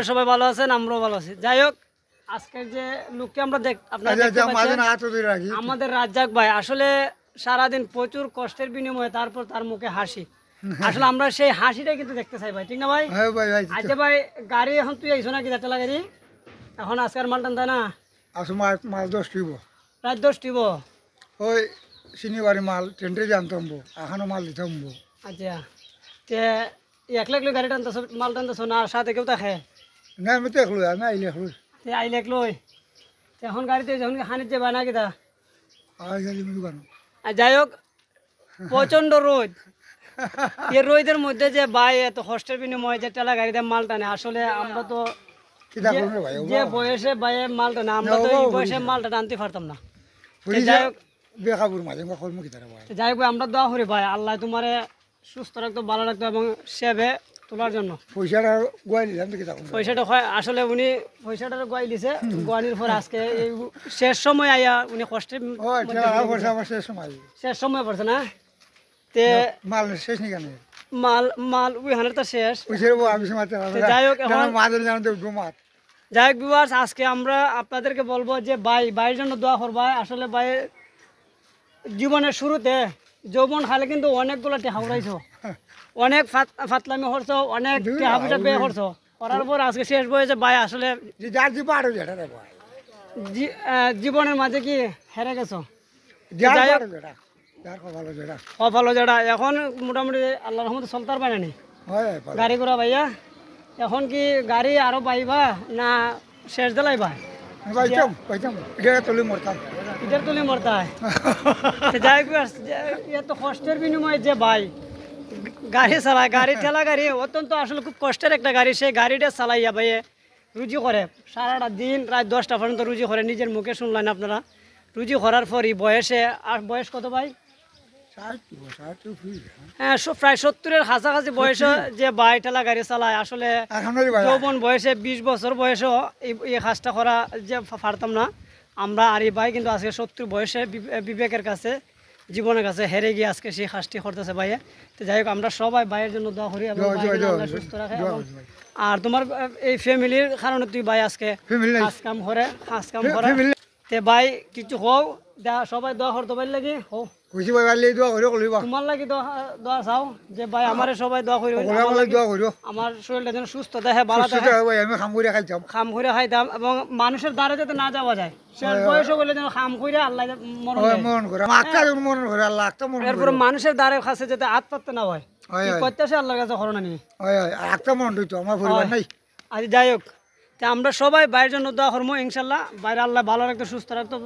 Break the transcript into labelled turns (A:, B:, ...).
A: করি সবাই ভালো আছেন, আমরাও ভালো আছি। যাই হোক, আজকের যে লোকটি আমরা আপনারা দেখতে পাচ্ছেন, আমাদের রাজ্জাক ভাই আসলে সারাদিন প্রচুর কষ্টের বিনিময়ে তারপর তার মুখে হাসি। আসলে আমরা সেই হাসিটাই কিন্তু দেখতে চাই ভাই, ঠিক না ভাই? আচ্ছা ভাই, গাড়ি এখন তুই আইছো নাকি চালা গাড়ি? এখন আজকের মাল টানতা না?
B: আসো মাল 10 টিব।
A: রাত 10 টিব।
B: ওই শনিবারে মাল ট্রেন্ডে জানতাম এখনো মাল দিতাম।
A: আচ্ছা, তে একলা একলা গাড়ি টানতেছ, মাল টানতেছ না সাথে কেউ থাকে?
B: না আমি তো একলো আমি আইলে একলো।
A: তে আইলে একলই, এখন গাড়িতে যখন হানিত যাবা না কিতা? আর যাই হোক, প্রচন্ড রোদ। এই রোদের মধ্যে যে ভাই এত কষ্টের বিনিময়ে যে টেলা গাড়িতে মাল টানে, আসলে আমরা তো যে বয়সে ভাই মাল টানে, আমরা তো এই বয়সে মালটা টানতে পারতাম না। যাই হোক, আমরা দোয়া করি ভাই, আল্লাহ তোমার সুস্থ রাখতো, ভালো রাখতো এবং সেবে তোলার জন্য। পয়সাটা আসলে উনি পয়সাটা গোয়াই দিছে, গোয়ানির পর আজকে এই শেষ সময় আইয়া উনি কষ্টে শেষ সময় পড়ছে না? তে
B: মাল শেষ নি কেন?
A: মাল ওই হানের তো শেষ। যাই হোক, ভিউয়ার্স, আজকে আমরা আপনাদেরকে বলবো যে ভাইয়ের জন্য দোয়া করবা। আসলে ভাই জীবনের শুরুতে যৌবন খালে কিন্তু অনেকগুলো টেহা উড়াইছো, অনেক ফাতলামি করছো, অনেক টেহা পয়সা ব্যয় করছো, করার পর আজকে শেষ বয়সে ভাই আসলে জীবনের মাঝে কি হেরে গেছো। ভালো যেটা এখন মোটামুটি আল্লাহর রহমতে চলতার পারে নি গাড়ি ঘোড়া ভাইয়া। এখন কি গাড়ি আরো পাইবা না শেষ দিলাইবা? ইটার তুলি মরতায়। যাই এত কষ্টের বিনিময়ে যে ভাই গাড়ি চালায়, গাড়ি ঠেলা গাড়ি অত্যন্ত আসলে খুব কষ্টের একটা গাড়ি, সেই গাড়িটা চালাইয়া ভাইয়ে রুজি করে সারাটা দিন রাত 10টা পর্যন্ত রুজি করে। নিজের মুখে শুনলেন আপনারা, রুজি করার পরই বয়সে, আর বয়স কত ভাই? হ্যাঁ, প্রায় 70-এর কাছাকাছি বয়সে যে ভাই ঠেলা গাড়ি চালায়। আসলে যৌবন বয়সে 20 বছর বয়সেও এই কাজটা করা যে পারতাম না আমরা। আর এই ভাই কিন্তু আজকে 70 বয়সে বিবেকের কাছে, জীবনের কাছে হেরে গিয়ে আজকে সেই কাজটি করতেছে ভাইয়ে। তো যাই হোক, আমরা সবাই ভাইয়ের জন্য দোয়া করি এবং সুস্থ রাখে। আর তোমার এই ফ্যামিলির কারণে তুই ভাই আজকে কাজ কাম করে তে ভাই কিছু হোক, সবাই দোয়া করতে পারি লাগি হোক তোমার লাগি দোয়া চাও যে ভাই আমার সবাই দোয়া করি, আমার শরীরটা যেন সুস্থ দেখে, ভালো থাকে, খাম করে খাইতাম এবং মানুষের দ্বারে যাতে না যাওয়া যায়। শেষ বয়সে বলে যেন খাম করে আল্লাহ এরপর মানুষের দ্বারে কাছে যাতে হাত পাততে না হয়, প্রত্যাশা আল্লাহর কাছে করোনা নিয়ে। আজ যাই হোক, আমরা সবাই বাইরের জন্য দোয়া করবো ইনশাল্লাহ। বাইরে আল্লাহ ভালো রাখতো, সুস্থ রাখতো।